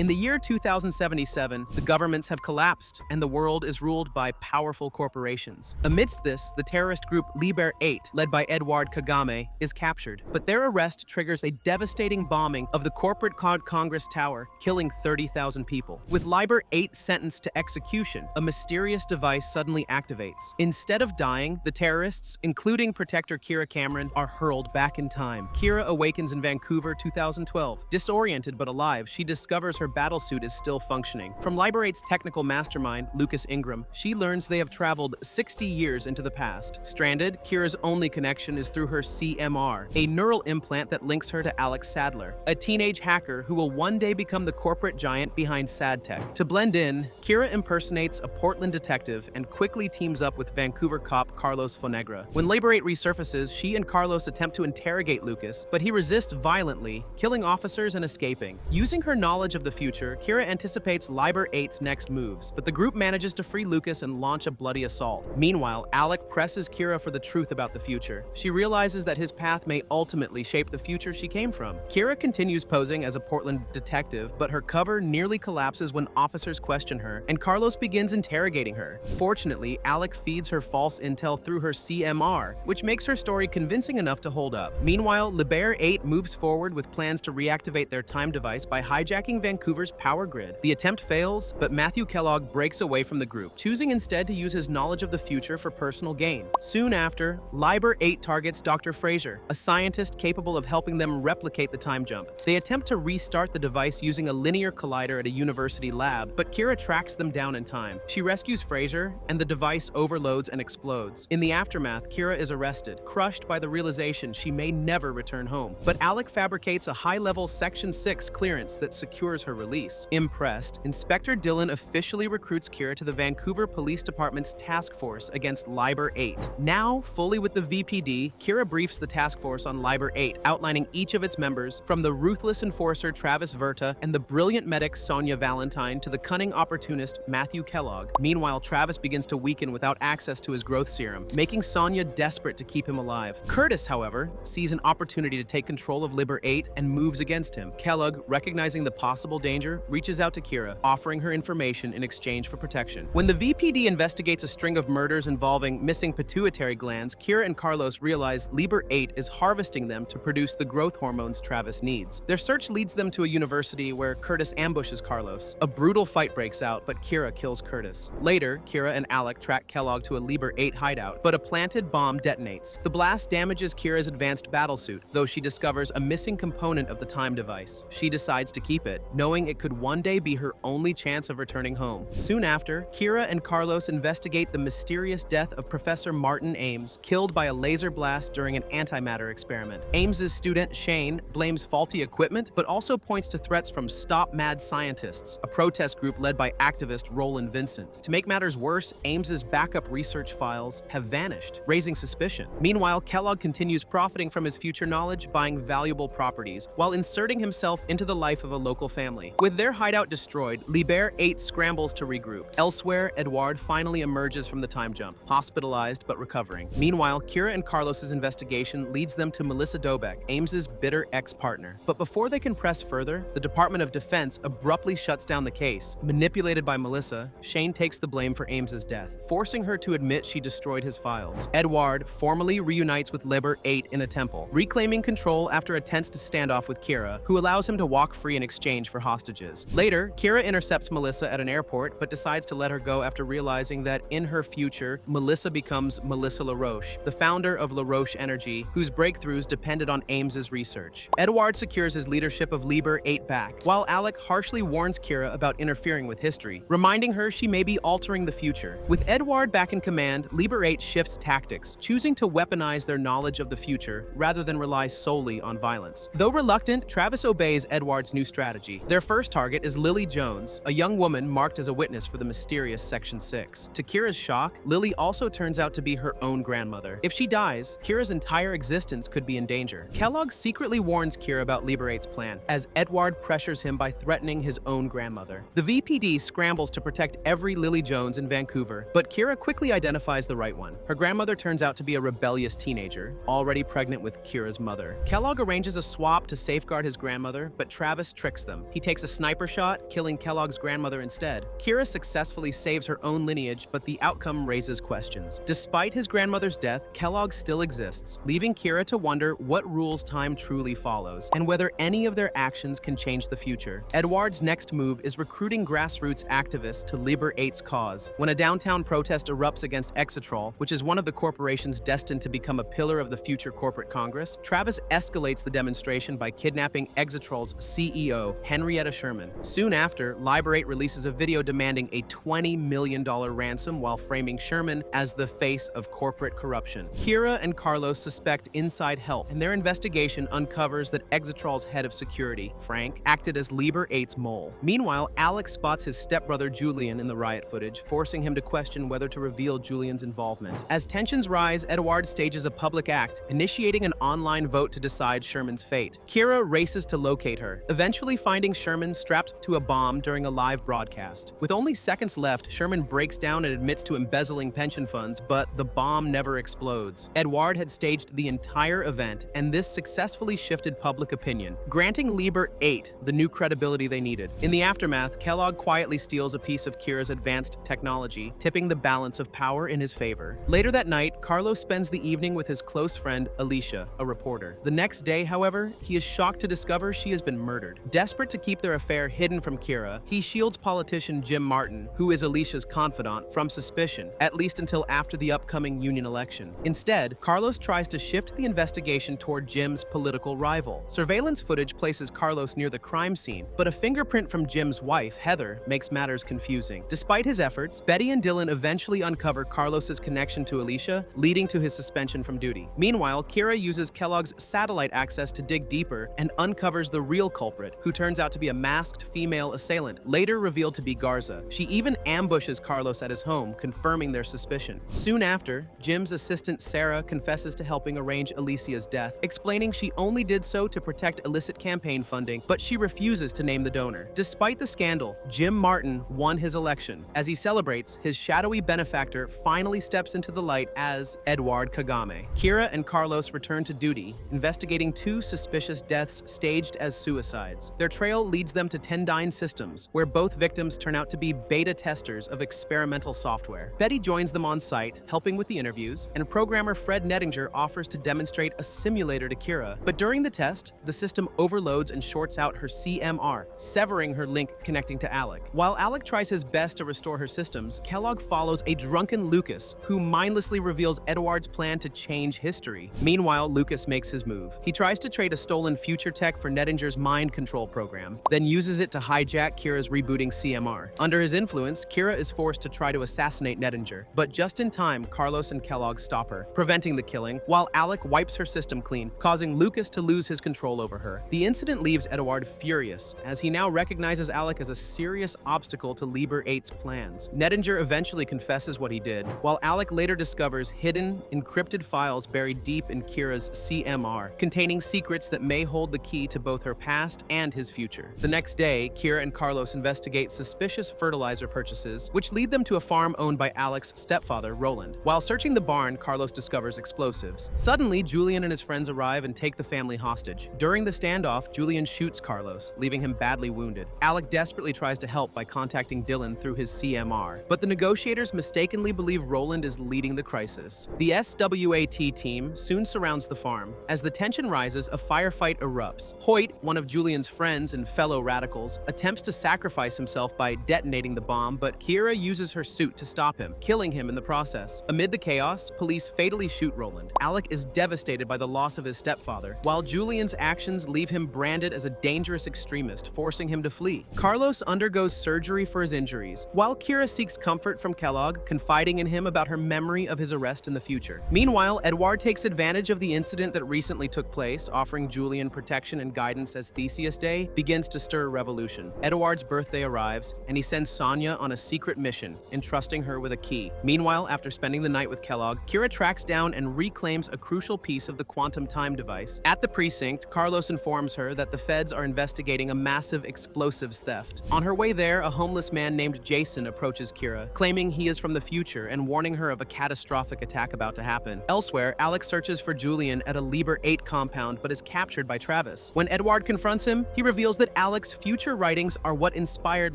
In the year 2077, the governments have collapsed, and the world is ruled by powerful corporations. Amidst this, the terrorist group Liber 8, led by Edward Kagame, is captured. But their arrest triggers a devastating bombing of the corporate Congress Tower, killing 30,000 people. With Liber 8 sentenced to execution, a mysterious device suddenly activates. Instead of dying, the terrorists, including protector Kiera Cameron, are hurled back in time. Kiera awakens in Vancouver 2012. Disoriented but alive, she discovers her battlesuit is still functioning. From Liber 8's technical mastermind, Lucas Ingram, she learns they have traveled 60 years into the past. Stranded, Kiera's only connection is through her CMR, a neural implant that links her to Alec Sadler, a teenage hacker who will one day become the corporate giant behind SadTech. To blend in, Kiera impersonates a Portland detective and quickly teams up with Vancouver cop Carlos Fonegra. When Liber 8 resurfaces, she and Carlos attempt to interrogate Lucas, but he resists violently, killing officers and escaping. Using her knowledge of the future, Kiera anticipates Liber 8's next moves, but the group manages to free Lucas and launch a bloody assault. Meanwhile, Alec presses Kiera for the truth about the future. She realizes that his path may ultimately shape the future she came from. Kiera continues posing as a Portland detective, but her cover nearly collapses when officers question her, and Carlos begins interrogating her. Fortunately, Alec feeds her false intel through her CMR, which makes her story convincing enough to hold up. Meanwhile, Liber 8 moves forward with plans to reactivate their time device by hijacking Vancouver's power grid. The attempt fails, but Matthew Kellogg breaks away from the group, choosing instead to use his knowledge of the future for personal gain. Soon after, Liber 8 targets Dr. Fraser, a scientist capable of helping them replicate the time jump. They attempt to restart the device using a linear collider at a university lab, but Kiera tracks them down in time. She rescues Fraser, and the device overloads and explodes. In the aftermath, Kiera is arrested, crushed by the realization she may never return home. But Alec fabricates a high-level Section 6 clearance that secures her release. Impressed, Inspector Dillon officially recruits Kiera to the Vancouver Police Department's task force against Liber 8. Now, fully with the VPD, Kiera briefs the task force on Liber 8, outlining each of its members, from the ruthless enforcer Travis Verta and the brilliant medic Sonia Valentine to the cunning opportunist Matthew Kellogg. Meanwhile, Travis begins to weaken without access to his growth serum, making Sonia desperate to keep him alive. Curtis, however, sees an opportunity to take control of Liber 8 and moves against him. Kellogg, recognizing the possible danger, reaches out to Kiera, offering her information in exchange for protection. When the VPD investigates a string of murders involving missing pituitary glands, Kiera and Carlos realize Liber 8 is harvesting them to produce the growth hormones Travis needs. Their search leads them to a university where Curtis ambushes Carlos. A brutal fight breaks out, but Kiera kills Curtis. Later, Kiera and Alec track Kellogg to a Liber 8 hideout, but a planted bomb detonates. The blast damages Kiera's advanced battlesuit, though she discovers a missing component of the time device. She decides to keep it, knowing it could one day be her only chance of returning home. Soon after, Kiera and Carlos investigate the mysterious death of Professor Martin Ames, killed by a laser blast during an antimatter experiment. Ames's student, Shane, blames faulty equipment, but also points to threats from Stop Mad Scientists, a protest group led by activist Roland Vincent. To make matters worse, Ames's backup research files have vanished, raising suspicion. Meanwhile, Kellogg continues profiting from his future knowledge, buying valuable properties, while inserting himself into the life of a local family. With their hideout destroyed, Liber 8 scrambles to regroup. Elsewhere, Edward finally emerges from the time jump, hospitalized but recovering. Meanwhile, Kiera and Carlos's investigation leads them to Melissa Dobeck, Ames's bitter ex-partner. But before they can press further, the Department of Defense abruptly shuts down the case. Manipulated by Melissa, Shane takes the blame for Ames's death, forcing her to admit she destroyed his files. Edward formally reunites with Liber 8 in a temple, reclaiming control after a tense standoff with Kiera, who allows him to walk free in exchange for hostages. Later, Kiera intercepts Melissa at an airport, but decides to let her go after realizing that in her future, Melissa becomes Melissa LaRoche, the founder of LaRoche Energy, whose breakthroughs depended on Ames's research. Edward secures his leadership of Liber 8 back, while Alec harshly warns Kiera about interfering with history, reminding her she may be altering the future. With Edward back in command, Liber 8 shifts tactics, choosing to weaponize their knowledge of the future rather than rely solely on violence. Though reluctant, Travis obeys Edward's new strategy. Their first target is Lily Jones, a young woman marked as a witness for the mysterious Section 6. To Kiera's shock, Lily also turns out to be her own grandmother. If she dies, Kiera's entire existence could be in danger. Kellogg secretly warns Kiera about Liber 8's plan, as Edward pressures him by threatening his own grandmother. The VPD scrambles to protect every Lily Jones in Vancouver, but Kiera quickly identifies the right one. Her grandmother turns out to be a rebellious teenager, already pregnant with Kiera's mother. Kellogg arranges a swap to safeguard his grandmother, but Travis tricks them. He takes a sniper shot, killing Kellogg's grandmother instead. Kiera successfully saves her own lineage, but the outcome raises questions. Despite his grandmother's death, Kellogg still exists, leaving Kiera to wonder what rules time truly follows, and whether any of their actions can change the future. Edward's next move is recruiting grassroots activists to Liber-8's cause. When a downtown protest erupts against Exetrol, which is one of the corporations destined to become a pillar of the future corporate Congress, Travis escalates the demonstration by kidnapping Exetrol's CEO, Henrietta Sherman. Soon after, Liber-8 releases a video demanding a $20 million ransom while framing Sherman as the face of corporate corruption. Kiera and Carlos suspect inside help, and their investigation uncovers that Exetrol's head of security, Frank, acted as Liber-8's mole. Meanwhile, Alec spots his stepbrother Julian in the riot footage, forcing him to question whether to reveal Julian's involvement. As tensions rise, Edward stages a public act, initiating an online vote to decide Sherman's fate. Kiera races to locate her, eventually finding Sherman strapped to a bomb during a live broadcast. With only seconds left, Sherman breaks down and admits to embezzling pension funds, but the bomb never explodes. Edward had staged the entire event, and this successfully shifted public opinion, granting Liber-8 the new credibility they needed. In the aftermath, Kellogg quietly steals a piece of Kiera's advanced technology, tipping the balance of power in his favor. Later that night, Carlos spends the evening with his close friend Alicia, a reporter. The next day, however, he is shocked to discover she has been murdered. Desperate to keep their affair hidden from Kiera, he shields politician Jim Martin, who is Alicia's confidant, from suspicion, at least until after the upcoming union election. Instead, Carlos tries to shift the investigation toward Jim's political rival. Surveillance footage places Carlos near the crime scene, but a fingerprint from Jim's wife, Heather, makes matters confusing. Despite his efforts, Betty and Dylan eventually uncover Carlos's connection to Alicia, leading to his suspension from duty. Meanwhile, Kiera uses Kellogg's satellite access to dig deeper and uncovers the real culprit, who turns out to be a masked female assailant, later revealed to be Garza. She even ambushes Carlos at his home, confirming their suspicion. Soon after, Jim's assistant Sarah confesses to helping arrange Alicia's death, explaining she only did so to protect illicit campaign funding, but she refuses to name the donor. Despite the scandal, Jim Martin won his election. As he celebrates, his shadowy benefactor finally steps into the light as Edward Kagame. Kiera and Carlos return to duty, investigating two suspicious deaths staged as suicides. Their trail leads them to Tendyne Systems, where both victims turn out to be beta testers of experimental software. Betty joins them on site, helping with the interviews, and programmer Fred Nettinger offers to demonstrate a simulator to Kiera. But during the test, the system overloads and shorts out her CMR, severing her link connecting to Alec. While Alec tries his best to restore her systems, Kellogg follows a drunken Lucas, who mindlessly reveals Edward's plan to change history. Meanwhile, Lucas makes his move. He tries to trade a stolen future tech for Nettinger's mind control program, then uses it to hijack Kiera's rebooting CMR. Under his influence, Kiera is forced to try to assassinate Nettinger, but just in time, Carlos and Kellogg stop her, preventing the killing, while Alec wipes her system clean, causing Lucas to lose his control over her. The incident leaves Edward furious, as he now recognizes Alec as a serious obstacle to Liber-8's plans. Nettinger eventually confesses what he did, while Alec later discovers hidden, encrypted files buried deep in Kiera's CMR, containing secrets that may hold the key to both her past and his future. The next day, Kiera and Carlos investigate suspicious fertilizer purchases, which lead them to a farm owned by Alec's stepfather, Roland. While searching the barn, Carlos discovers explosives. Suddenly, Julian and his friends arrive and take the family hostage. During the standoff, Julian shoots Carlos, leaving him badly wounded. Alec desperately tries to help by contacting Dylan through his CMR, but the negotiators mistakenly believe Roland is leading the crisis. The SWAT team soon surrounds the farm. As the tension rises, a firefight erupts. Hoyt, one of Julian's friends and fellow radicals, attempts to sacrifice himself by detonating the bomb, but Kiera uses her suit to stop him, killing him in the process. Amid the chaos, police fatally shoot Roland. Alec is devastated by the loss of his stepfather, while Julian's actions leave him branded as a dangerous extremist, forcing him to flee. Carlos undergoes surgery for his injuries, while Kiera seeks comfort from Kellogg, confiding in him about her memory of his arrest in the future. Meanwhile, Edward takes advantage of the incident that recently took place, offering Julian protection and guidance as Theseus Day begins to stir a revolution. Edward's birthday arrives, and he sends Sonia on a secret mission, entrusting her with a key. Meanwhile, after spending the night with Kellogg, Kiera tracks down and reclaims a crucial piece of the quantum time device. At the precinct, Carlos informs her that the feds are investigating a massive explosives theft. On her way there, a homeless man named Jason approaches Kiera, claiming he is from the future and warning her of a catastrophic attack about to happen. Elsewhere, Alec searches for Julian at a Liber-8 compound but is captured by Travis. When Edward confronts him, he reveals that that Alec's future writings are what inspired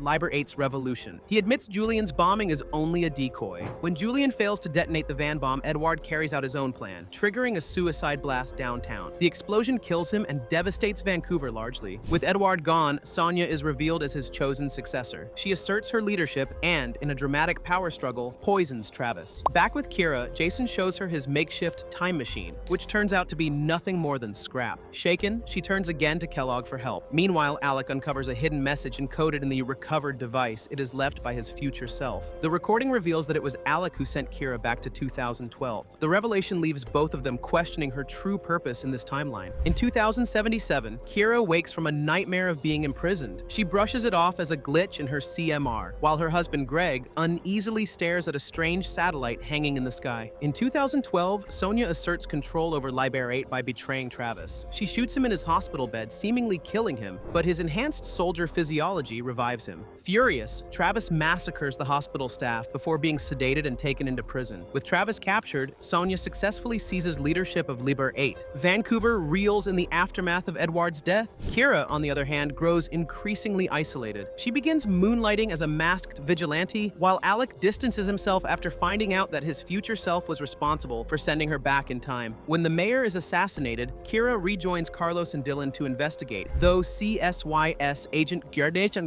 Liber 8's revolution. He admits Julian's bombing is only a decoy. When Julian fails to detonate the van bomb, Edward carries out his own plan, triggering a suicide blast downtown. The explosion kills him and devastates Vancouver largely. With Edward gone, Sonia is revealed as his chosen successor. She asserts her leadership and, in a dramatic power struggle, poisons Travis. Back with Kiera, Jason shows her his makeshift time machine, which turns out to be nothing more than scrap. Shaken, she turns again to Kellogg for help. Meanwhile, Alec uncovers a hidden message encoded in the recovered device it is left by his future self. The recording reveals that it was Alec who sent Kiera back to 2012. The revelation leaves both of them questioning her true purpose in this timeline. In 2077, Kiera wakes from a nightmare of being imprisoned. She brushes it off as a glitch in her CMR, while her husband Greg uneasily stares at a strange satellite hanging in the sky. In 2012, Sonia asserts control over Liber 8 by betraying Travis. She shoots him in his hospital bed, seemingly killing him, but his enhanced soldier physiology revives him. Furious, Travis massacres the hospital staff before being sedated and taken into prison. With Travis captured, Sonia successfully seizes leadership of Liber 8. Vancouver reels in the aftermath of Edward's death. Kiera, on the other hand, grows increasingly isolated. She begins moonlighting as a masked vigilante, while Alec distances himself after finding out that his future self was responsible for sending her back in time. When the mayor is assassinated, Kiera rejoins Carlos and Dylan to investigate, though CSYS agent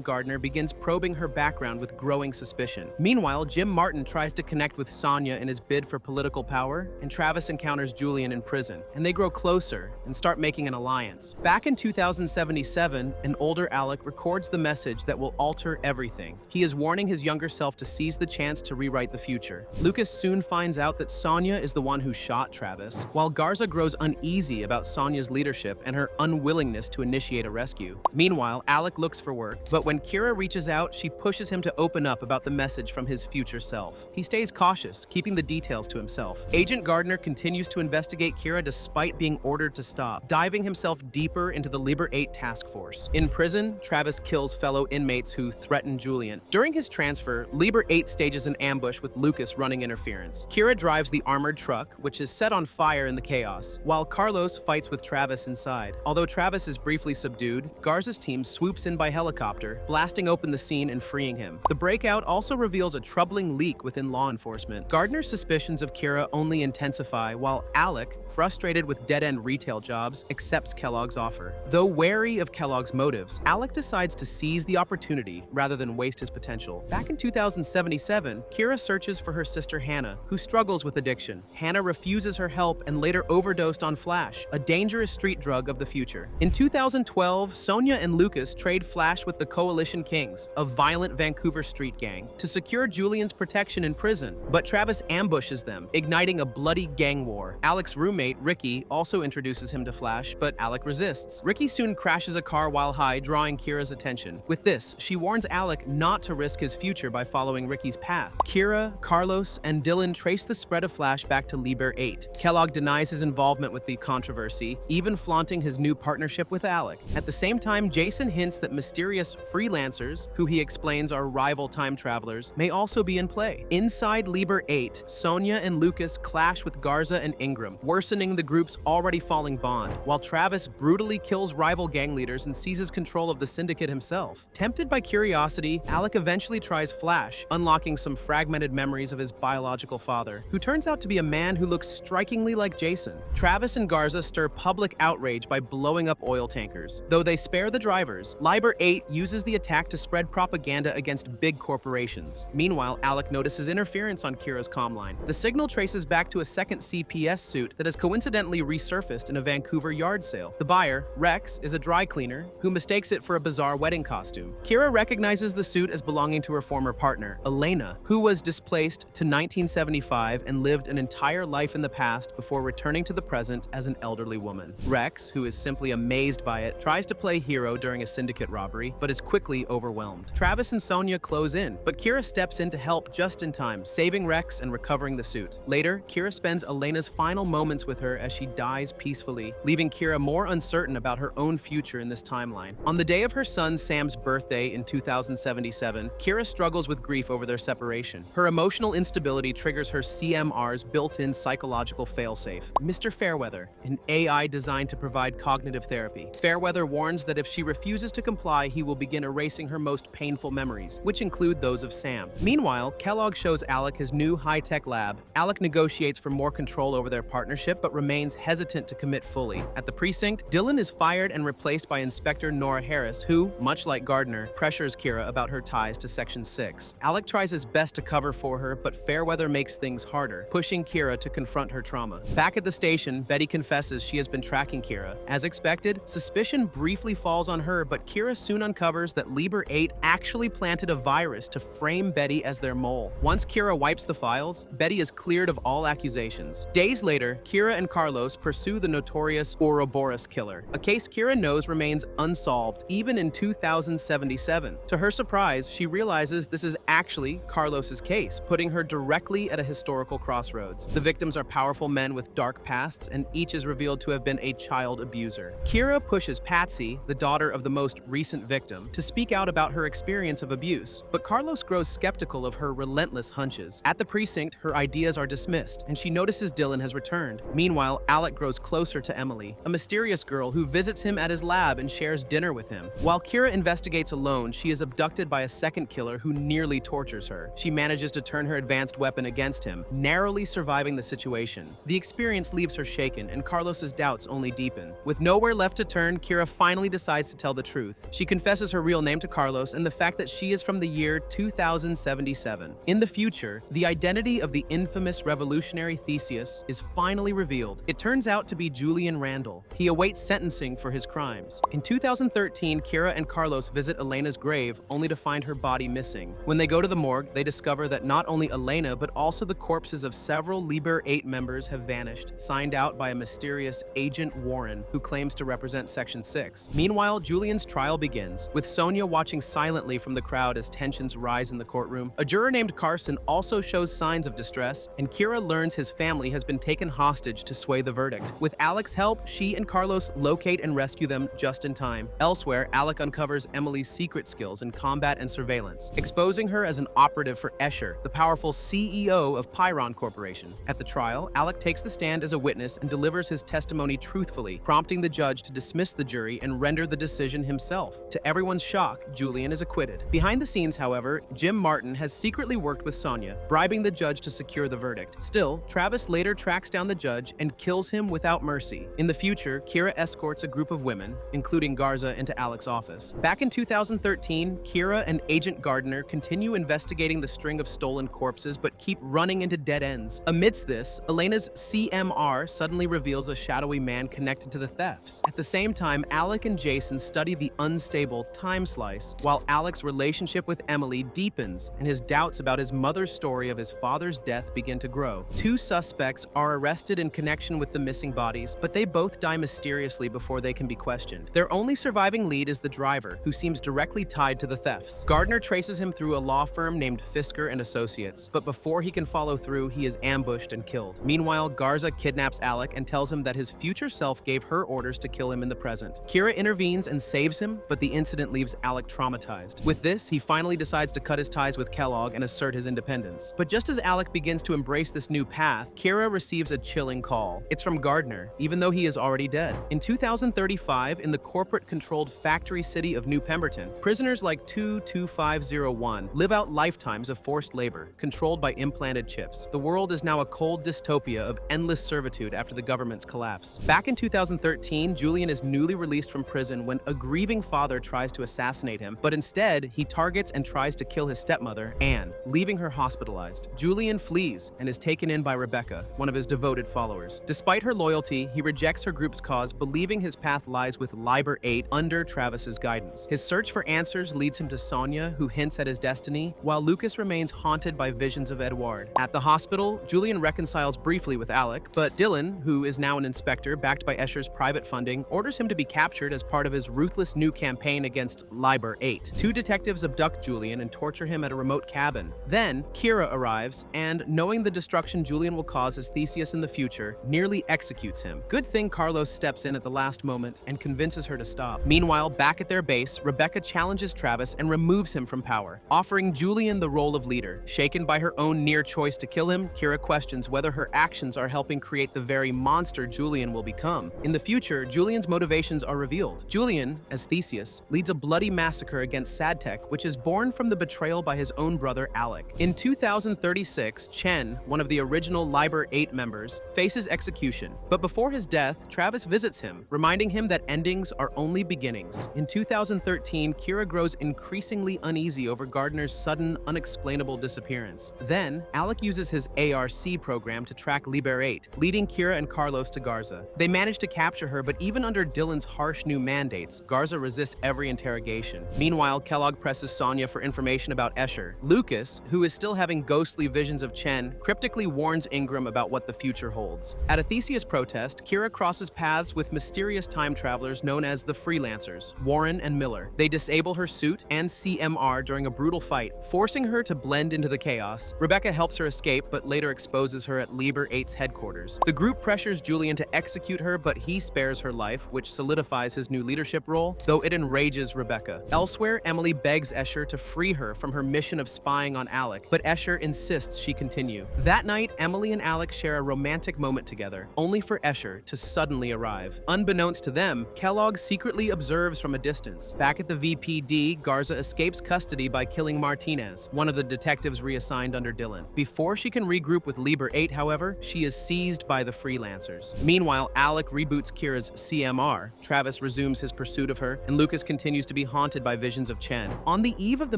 Gardner begins probing her background with growing suspicion. Meanwhile, Jim Martin tries to connect with Sonia in his bid for political power, and Travis encounters Julian in prison, and they grow closer and start making an alliance. Back in 2077, an older Alec records the message that will alter everything. He is warning his younger self to seize the chance to rewrite the future. Lucas soon finds out that Sonia is the one who shot Travis, while Garza grows uneasy about Sonia's leadership and her unwillingness to initiate a rescue. Meanwhile, Alec looks for work, but when Kiera reaches out, she pushes him to open up about the message from his future self. He stays cautious, keeping the details to himself. Agent Gardner continues to investigate Kiera despite being ordered to stop, diving himself deeper into the Liber 8 task force. In prison, Travis kills fellow inmates who threaten Julian. During his transfer, Liber 8 stages an ambush with Lucas running interference. Kiera drives the armored truck, which is set on fire in the chaos, while Carlos fights with Travis inside. Although Travis is briefly subdued, Garza's team swoops in by helicopter, blasting open the scene and freeing him. The breakout also reveals a troubling leak within law enforcement. Gardner's suspicions of Kiera only intensify, while Alec, frustrated with dead-end retail jobs, accepts Kellogg's offer. Though wary of Kellogg's motives, Alec decides to seize the opportunity rather than waste his potential. Back in 2077, Kiera searches for her sister Hannah, who struggles with addiction. Hannah refuses her help and later overdosed on Flash, a dangerous street drug of the future. In 2012, Sonia and Lucas trade Flash with the Coalition Kings, a violent Vancouver street gang, to secure Julian's protection in prison, but Travis ambushes them, igniting a bloody gang war. Alec's roommate, Ricky, also introduces him to Flash, but Alec resists. Ricky soon crashes a car while high, drawing Kiera's attention. With this, she warns Alec not to risk his future by following Ricky's path. Kiera, Carlos, and Dylan trace the spread of Flash back to Liber 8. Kellogg denies his involvement with the controversy, even flaunting his new partnership with Alec. At the same time, Jason hints that mysterious freelancers, who he explains are rival time travelers, may also be in play. Inside Liber 8, Sonia and Lucas clash with Garza and Ingram, worsening the group's already falling bond, while Travis brutally kills rival gang leaders and seizes control of the syndicate himself. Tempted by curiosity, Alec eventually tries Flash, unlocking some fragmented memories of his biological father, who turns out to be a man who looks strikingly like Jason. Travis and Garza stir public outrage by blowing up oil tankers. Though they spare the drivers, Liber 8 uses the attack to spread propaganda against big corporations. Meanwhile, Alec notices interference on Kiera's comm line. The signal traces back to a second CPS suit that has coincidentally resurfaced in a Vancouver yard sale. The buyer, Rex, is a dry cleaner who mistakes it for a bizarre wedding costume. Kiera recognizes the suit as belonging to her former partner, Elena, who was displaced to 1975 and lived an entire life in the past before returning to the present as an elderly woman. Rex, who is simply amazed by it, tries to play hero during a syndicate robbery, but is quickly overwhelmed. Travis and Sonia close in, but Kiera steps in to help just in time, saving Rex and recovering the suit. Later, Kiera spends Elena's final moments with her as she dies peacefully, leaving Kiera more uncertain about her own future in this timeline. On the day of her son Sam's birthday in 2077, Kiera struggles with grief over their separation. Her emotional instability triggers her CMR's built-in psychological failsafe, Mr. Fairweather, an AI designed to provide cognitive therapy. Fairweather warns that if she she refuses to comply, he will begin erasing her most painful memories, which include those of Sam. Meanwhile, Kellogg shows Alec his new high-tech lab. Alec negotiates for more control over their partnership, but remains hesitant to commit fully. At the precinct, Dylan is fired and replaced by Inspector Nora Harris, who, much like Gardner, pressures Kiera about her ties to Section 6. Alec tries his best to cover for her, but fair weather makes things harder, pushing Kiera to confront her trauma. Back at the station, Betty confesses she has been tracking Kiera. As expected, suspicion briefly falls on her, but Kiera soon uncovers that Liber 8 actually planted a virus to frame Betty as their mole. Once Kiera wipes the files, Betty is cleared of all accusations. Days later, Kiera and Carlos pursue the notorious Ouroboros killer, a case Kiera knows remains unsolved even in 2077. To her surprise, she realizes this is actually Carlos's case, putting her directly at a historical crossroads. The victims are powerful men with dark pasts, and each is revealed to have been a child abuser. Kiera pushes Patsy, the daughter of the most recent victim, to speak out about her experience of abuse, but Carlos grows skeptical of her relentless hunches. At the precinct, her ideas are dismissed, and she notices Dylan has returned. Meanwhile, Alec grows closer to Emily, a mysterious girl who visits him at his lab and shares dinner with him. While Kiera investigates alone, she is abducted by a second killer who nearly tortures her. She manages to turn her advanced weapon against him, narrowly surviving the situation. The experience leaves her shaken, and Carlos's doubts only deepen. With nowhere left to turn, Kiera finally decides to tell the truth. She confesses her real name to Carlos and the fact that she is from the year 2077. In the future, the identity of the infamous revolutionary Theseus is finally revealed. It turns out to be Julian Randall. He awaits sentencing for his crimes. In 2013, Kiera and Carlos visit Elena's grave, only to find her body missing. When they go to the morgue, they discover that not only Elena, but also the corpses of several Liber 8 members have vanished, signed out by a mysterious Agent Warren, who claims to represent Section 6. Meanwhile, Julian's trial begins, with Sonia watching silently from the crowd as tensions rise in the courtroom. A juror named Carson also shows signs of distress, and Kiera learns his family has been taken hostage to sway the verdict. With Alec's help, she and Carlos locate and rescue them just in time. Elsewhere, Alec uncovers Emily's secret skills in combat and surveillance, exposing her as an operative for Escher, the powerful CEO of Pyron Corporation. At the trial, Alec takes the stand as a witness and delivers his testimony truthfully, prompting the judge to dismiss the jury and render the decision himself. To everyone's shock, Julian is acquitted. Behind the scenes, however, Jim Martin has secretly worked with Sonia, bribing the judge to secure the verdict. Still, Travis later tracks down the judge and kills him without mercy. In the future, Kiera escorts a group of women, including Garza, into Alec's office. Back in 2013, Kiera and Agent Gardner continue investigating the string of stolen corpses, but keep running into dead ends. Amidst this, Elena's CMR suddenly reveals a shadowy man connected to the thefts. At the same time, Alec and Jason study the unstable time slice, while Alec's relationship with Emily deepens and his doubts about his mother's story of his father's death begin to grow. Two suspects are arrested in connection with the missing bodies, but they both die mysteriously before they can be questioned. Their only surviving lead is the driver, who seems directly tied to the thefts. Gardner traces him through a law firm named Fisker and Associates, but before he can follow through, he is ambushed and killed. Meanwhile, Garza kidnaps Alec and tells him that his future self gave her orders to kill him in the present. Kiera intervenes and saves him, but the incident leaves Alec traumatized. With this, he finally decides to cut his ties with Kellogg and assert his independence. But just as Alec begins to embrace this new path, Kiera receives a chilling call. It's from Gardner, even though he is already dead. In 2035, in the corporate-controlled factory city of New Pemberton, prisoners like 22501 live out lifetimes of forced labor, controlled by implanted chips. The world is now a cold dystopia of endless servitude after the government's collapse. Back in 2013, Julian is newly released from prison when a grieving father tries to assassinate him, but instead, he targets and tries to kill his stepmother, Anne, leaving her hospitalized. Julian flees and is taken in by Rebecca, one of his devoted followers. Despite her loyalty, he rejects her group's cause, believing his path lies with Liber 8 under Travis's guidance. His search for answers leads him to Sonia, who hints at his destiny, while Lucas remains haunted by visions of Edward. At the hospital, Julian reconciles briefly with Alec, but Dylan, who is now an inspector backed by Escher's private funding, orders him to be captured as part of his ruthless new campaign against Liber 8. Two detectives abduct Julian and torture him at a remote cabin. Then, Kiera arrives, and knowing the destruction Julian will cause as Theseus in the future, nearly executes him. Good thing Carlos steps in at the last moment and convinces her to stop. Meanwhile, back at their base, Rebecca challenges Travis and removes him from power, offering Julian the role of leader. Shaken by her own near choice to kill him, Kiera questions whether her actions are helping create the very monster Julian will become. In the future, Julian's motivations are revealed. Julian Julian, as Theseus, leads a bloody massacre against Sadtech, which is born from the betrayal by his own brother Alec. In 2036, Chen, one of the original Liber 8 members, faces execution. But before his death, Travis visits him, reminding him that endings are only beginnings. In 2013, Kiera grows increasingly uneasy over Gardner's sudden, unexplainable disappearance. Then, Alec uses his ARC program to track Liber 8, leading Kiera and Carlos to Garza. They manage to capture her, but even under Dylan's harsh new mandates, Garza resists every interrogation. Meanwhile, Kellogg presses Sonia for information about Escher. Lucas, who is still having ghostly visions of Chen, cryptically warns Ingram about what the future holds. At a Theseus protest, Kiera crosses paths with mysterious time travelers known as the Freelancers, Warren and Miller. They disable her suit and CMR during a brutal fight, forcing her to blend into the chaos. Rebecca helps her escape, but later exposes her at Liber 8's headquarters. The group pressures Julian to execute her, but he spares her life, which solidifies his new leadership role, though it enrages Rebecca. Elsewhere, Emily begs Escher to free her from her mission of spying on Alec, but Escher insists she continue. That night, Emily and Alec share a romantic moment together, only for Escher to suddenly arrive. Unbeknownst to them, Kellogg secretly observes from a distance. Back at the VPD, Garza escapes custody by killing Martinez, one of the detectives reassigned under Dylan. Before she can regroup with Liber 8, however, she is seized by the Freelancers. Meanwhile, Alec reboots Kiera's CMR, Travis resumes his pursuit of her, and Lucas continues to be haunted by visions of Chen. On the eve of the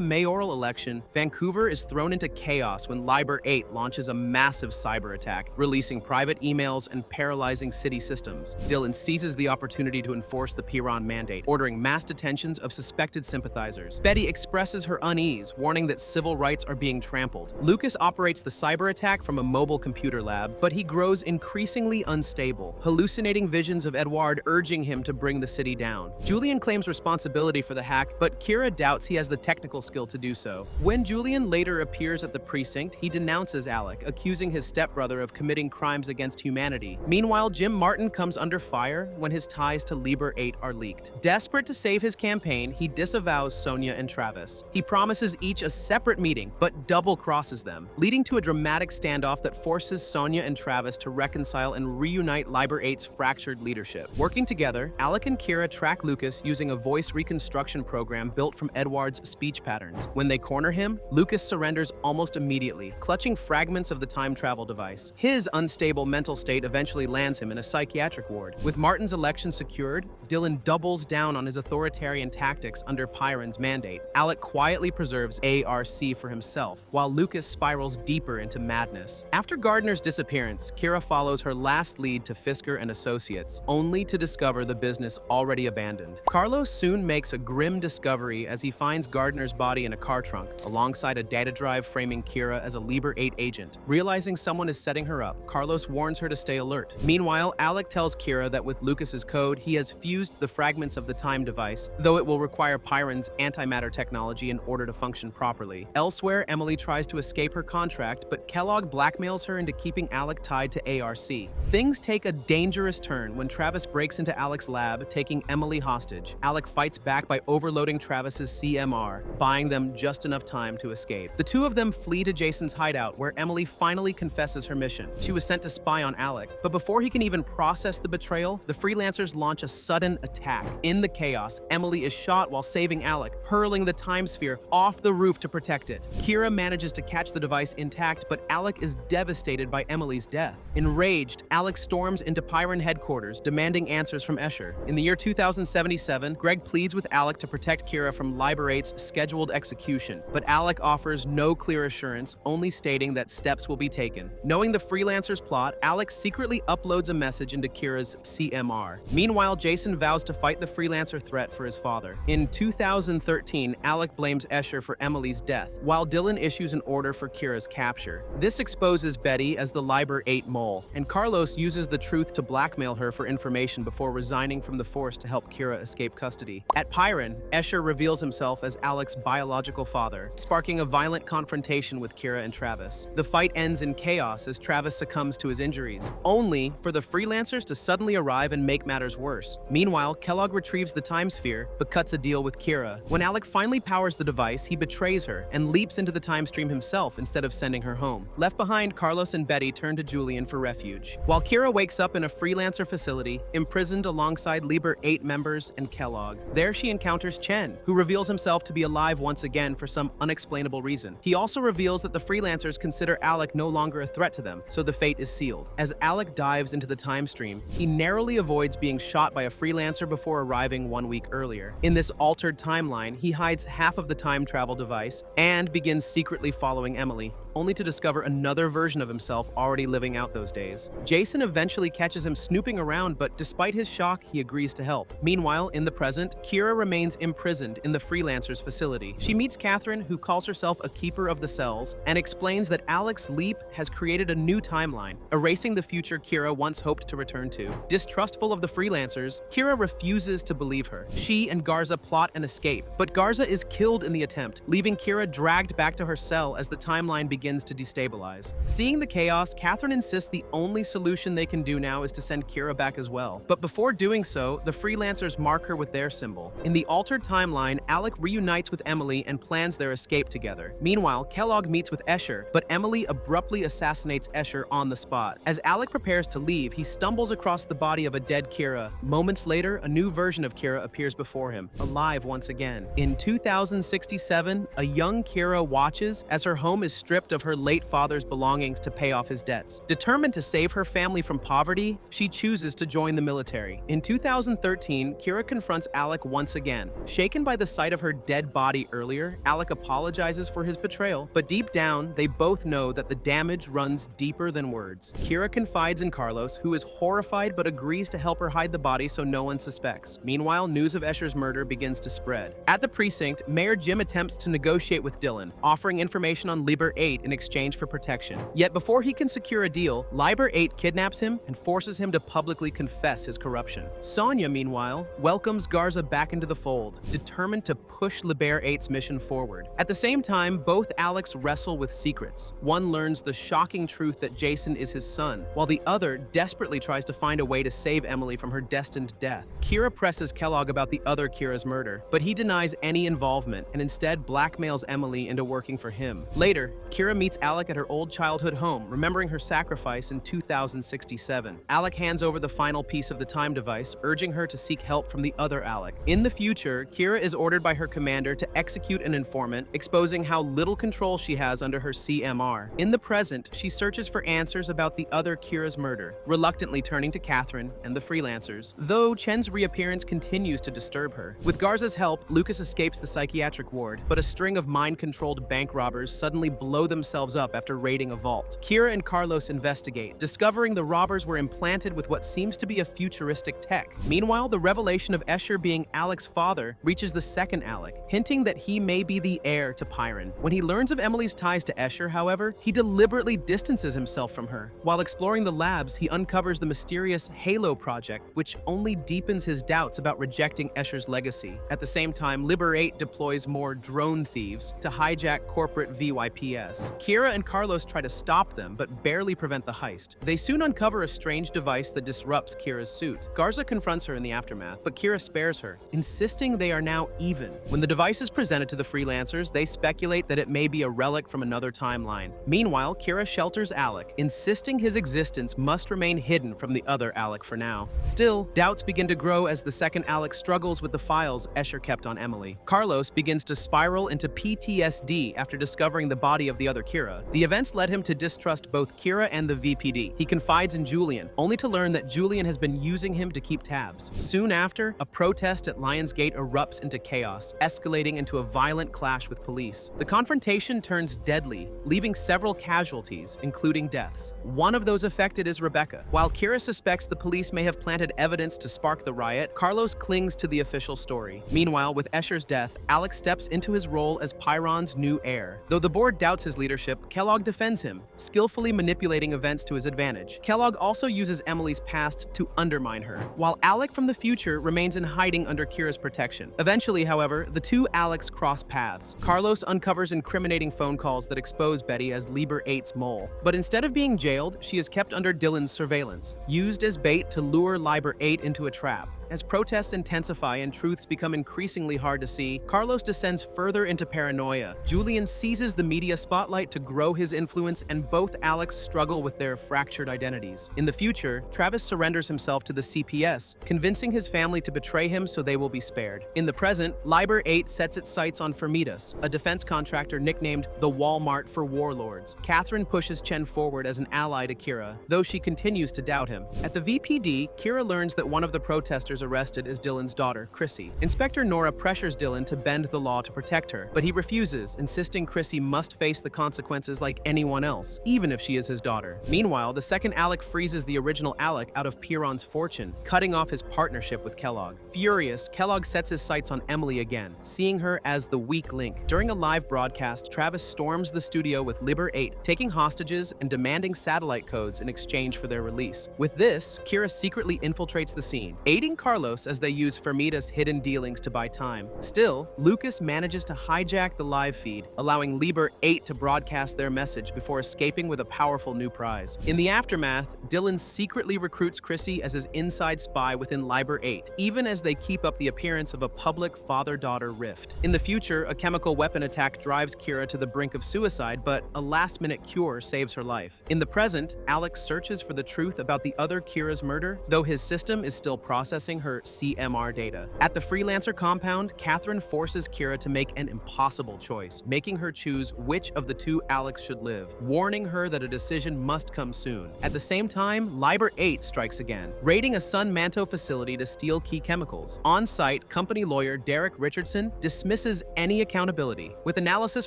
mayoral election, Vancouver is thrown into chaos when Liber 8 launches a massive cyber attack, releasing private emails and paralyzing city systems. Dylan seizes the opportunity to enforce the Piran mandate, ordering mass detentions of suspected sympathizers. Betty expresses her unease, warning that civil rights are being trampled. Lucas operates the cyber attack from a mobile computer lab, but he grows increasingly unstable, hallucinating visions of Edward urging him to bring the city down. Julian claims responsibility for the hack, but Kiera doubts he has the technical skill to do so. When Julian later appears at the precinct, he denounces Alec, accusing his stepbrother of committing crimes against humanity. Meanwhile, Jim Martin comes under fire when his ties to Liber 8 are leaked. Desperate to save his campaign, he disavows Sonia and Travis. He promises each a separate meeting, but double-crosses them, leading to a dramatic standoff that forces Sonia and Travis to reconcile and reunite Liber 8's fractured leadership. Working together, Alec and Kiera track Lucas using a voice reconstruction program built from Edward's speech patterns. When they corner him, Lucas surrenders almost immediately, clutching fragments of the time travel device. His unstable mental state eventually lands him in a psychiatric ward. With Martin's election secured, Dylan doubles down on his authoritarian tactics under Piran's mandate. Alec quietly preserves ARC for himself, while Lucas spirals deeper into madness. After Gardner's disappearance, Kiera follows her last lead to Fisker and Associates, only to discover the business already abandoned. Carlos soon makes a grim discovery as he finds Gardner's body in a car trunk, alongside a data drive framing Kiera as a Liber 8 agent. Realizing someone is setting her up, Carlos warns her to stay alert. Meanwhile, Alec tells Kiera that with Lucas's code, he has fused the fragments of the time device, though it will require Piran's antimatter technology in order to function properly. Elsewhere, Emily tries to escape her contract, but Kellogg blackmails her into keeping Alec tied to ARC. Things take a dangerous turn when Travis breaks into Alec's lab, taking Emily hostage. Alec fights back by overloading Travis's CMR, buying them just enough time to escape. The two of them flee to Jason's hideout, where Emily finally confesses her mission. She was sent to spy on Alec, but before he can even process the betrayal, the Freelancers launch a sudden attack. In the chaos, Emily is shot while saving Alec, hurling the time sphere off the roof to protect it. Kiera manages to catch the device intact, but Alec is devastated by Emily's death. Enraged, Alec storms into Piran headquarters, demanding answers from Escher. In the year 2077, Greg pleads with Alec to protect Kiera from Liber 8's scheduled execution, but Alec offers no clear assurance, only stating that steps will be taken. Knowing the Freelancers' plot, Alec secretly uploads a message into Kiera's CMR. Meanwhile, Jason vows to fight the Freelancer threat for his father. In 2013, Alec blames Escher for Emily's death, while Dylan issues an order for Kiera's capture. This exposes Betty as the Liber 8 mole, and Carlos uses the truth to blackmail her for information before resigning from the force to help Kiera escape custody. At Piran, Escher reveals himself as Alec's biological father, sparking a violent confrontation with Kiera and Travis. The fight ends in chaos as Travis succumbs to his injuries, only for the Freelancers to suddenly arrive and make matters worse. Meanwhile, Kellogg retrieves the time sphere, but cuts a deal with Kiera. When Alec finally powers the device, he betrays her and leaps into the time stream himself instead of sending her home. Left behind, Carlos and Betty turn to Julian for refuge. While Kiera wakes up in a Freelancer facility, imprisoned alongside Liber 8 members members and Kellogg. There she encounters Chen, who reveals himself to be alive once again for some unexplainable reason. He also reveals that the Freelancers consider Alec no longer a threat to them, so the fate is sealed. As Alec dives into the time stream, he narrowly avoids being shot by a Freelancer before arriving 1 week earlier. In this altered timeline, he hides half of the time travel device and begins secretly following Emily, only to discover another version of himself already living out those days. Jason eventually catches him snooping around, but despite his shock, he agrees to help. Meanwhile, in the present, Kiera remains imprisoned in the Freelancers facility. She meets Catherine, who calls herself a keeper of the cells, and explains that Alec's leap has created a new timeline, erasing the future Kiera once hoped to return to. Distrustful of the Freelancers, Kiera refuses to believe her. She and Garza plot an escape, but Garza is killed in the attempt, leaving Kiera dragged back to her cell as the timeline begins to destabilize. Seeing the chaos, Catherine insists the only solution they can do now is to send Kiera back as well. But before doing so, the Freelancers mark her with their symbol. In the altered timeline, Alec reunites with Emily and plans their escape together. Meanwhile, Kellogg meets with Escher, but Emily abruptly assassinates Escher on the spot. As Alec prepares to leave, he stumbles across the body of a dead Kiera. Moments later, a new version of Kiera appears before him, alive once again. In 2067, a young Kiera watches as her home is stripped of her late father's belongings to pay off his debts. Determined to save her family from poverty, she chooses to join the military. In 2013, Kiera confronts Alec once again. Shaken by the sight of her dead body earlier, Alec apologizes for his betrayal, but deep down, they both know that the damage runs deeper than words. Kiera confides in Carlos, who is horrified but agrees to help her hide the body so no one suspects. Meanwhile, news of Escher's murder begins to spread. At the precinct, Mayor Jim attempts to negotiate with Dylan, offering information on Liber 8 in exchange for protection. Yet before he can secure a deal, Liber 8 kidnaps him and forces him to publicly confess his corruption. Sonia, meanwhile, welcomes Garza back into the fold, determined to push Liber 8's mission forward. At the same time, both Alecs wrestle with secrets. One learns the shocking truth that Jason is his son, while the other desperately tries to find a way to save Emily from her destined death. Kiera presses Kellogg about the other Kiera's murder, but he denies any involvement and instead blackmails Emily into working for him. Later, Kiera meets Alec at her old childhood home, remembering her sacrifice in 2067. Alec hands over the final piece of the time device, urging her to seek help from the other Alec. In the future, Kiera is ordered by her commander to execute an informant, exposing how little control she has under her CMR. In the present, she searches for answers about the other Kiera's murder, reluctantly turning to Catherine and the Freelancers, though Chen's reappearance continues to disturb her. With Garza's help, Lucas escapes the psychiatric ward, but a string of mind-controlled bank robbers suddenly blow themselves up after raiding a vault. Kiera and Carlos investigate, discovering the robbers were implanted with what seems to be a futuristic tech. Meanwhile, the revelation of Escher being Alec's father reaches the second Alec, hinting that he may be the heir to Pyron. When he learns of Emily's ties to Escher, however, he deliberately distances himself from her. While exploring the labs, he uncovers the mysterious Halo project, which only deepens his doubts about rejecting Escher's legacy. At the same time, Liber 8 deploys more drone thieves to hijack corporate VYPS. Kiera and Carlos try to stop them, but barely prevent the heist. They soon uncover a strange device that disrupts Kiera's suit. Garza confronts her in the aftermath, but Kiera spares her, insisting they are now even. When the device is presented to the Freelancers, they speculate that it may be a relic from another timeline. Meanwhile, Kiera shelters Alec, insisting his existence must remain hidden from the other Alec for now. Still, doubts begin to grow as the second Alec struggles with the files Escher kept on Emily. Carlos begins to spiral into PTSD after discovering the body of the other Kiera. The events led him to distrust both Kiera and the VPD. He confides in Julian, only to learn that Julian has been using him to keep tabs. Soon after, a protest at Lions Gate erupts into chaos, escalating into a violent clash with police. The confrontation turns deadly, leaving several casualties, including deaths. One of those affected is Rebecca. While Kiera suspects the police may have planted evidence to spark the riot, Carlos clings to the official story. Meanwhile, with Escher's death, Alec steps into his role as Pyron's new heir. Though the board doubts his leadership, Kellogg defends him, skillfully manipulating events to his advantage. Kellogg also uses Emily's past to undermine her, while Alec from the future remains in hiding under Kiera's protection. Eventually, however, the two Alecs cross paths. Carlos uncovers incriminating phone calls that expose Betty as Liber 8's mole. But instead of being jailed, she is kept under Dylan's surveillance, used as bait to lure Liber 8 into a trap. As protests intensify and truths become increasingly hard to see, Carlos descends further into paranoia. Julian seizes the media spotlight to grow his influence, and both Alecs struggle with their fractured identities. In the future, Travis surrenders himself to the CPS, convincing his family to betray him so they will be spared. In the present, Liber 8 sets its sights on Fermitas, a defense contractor nicknamed the Walmart for warlords. Catherine pushes Chen forward as an ally to Kiera, though she continues to doubt him. At the VPD, Kiera learns that one of the protesters arrested is Dylan's daughter, Chrissy. Inspector Nora pressures Dylan to bend the law to protect her, but he refuses, insisting Chrissy must face the consequences like anyone else, even if she is his daughter. Meanwhile, the second Alec freezes the original Alec out of Piron's fortune, cutting off his partnership with Kellogg. Furious, Kellogg sets his sights on Emily again, seeing her as the weak link. During a live broadcast, Travis storms the studio with Liber 8, taking hostages and demanding satellite codes in exchange for their release. With this, Kiera secretly infiltrates the scene, aiding Carlos as they use Fermitas' hidden dealings to buy time. Still, Lucas manages to hijack the live feed, allowing Liber 8 to broadcast their message before escaping with a powerful new prize. In the aftermath, Dylan secretly recruits Chrissy as his inside spy within Liber 8, even as they keep up the appearance of a public father-daughter rift. In the future, a chemical weapon attack drives Kiera to the brink of suicide, but a last-minute cure saves her life. In the present, Alex searches for the truth about the other Kiera's murder, though his system is still processing her CMR data. At the Freelancer compound, Catherine forces Kiera to make an impossible choice, making her choose which of the two Alecs should live, warning her that a decision must come soon. At the same time, Liber 8 strikes again, raiding a Sun Manto facility to steal key chemicals. On-site, company lawyer Derek Richardson dismisses any accountability. With analysis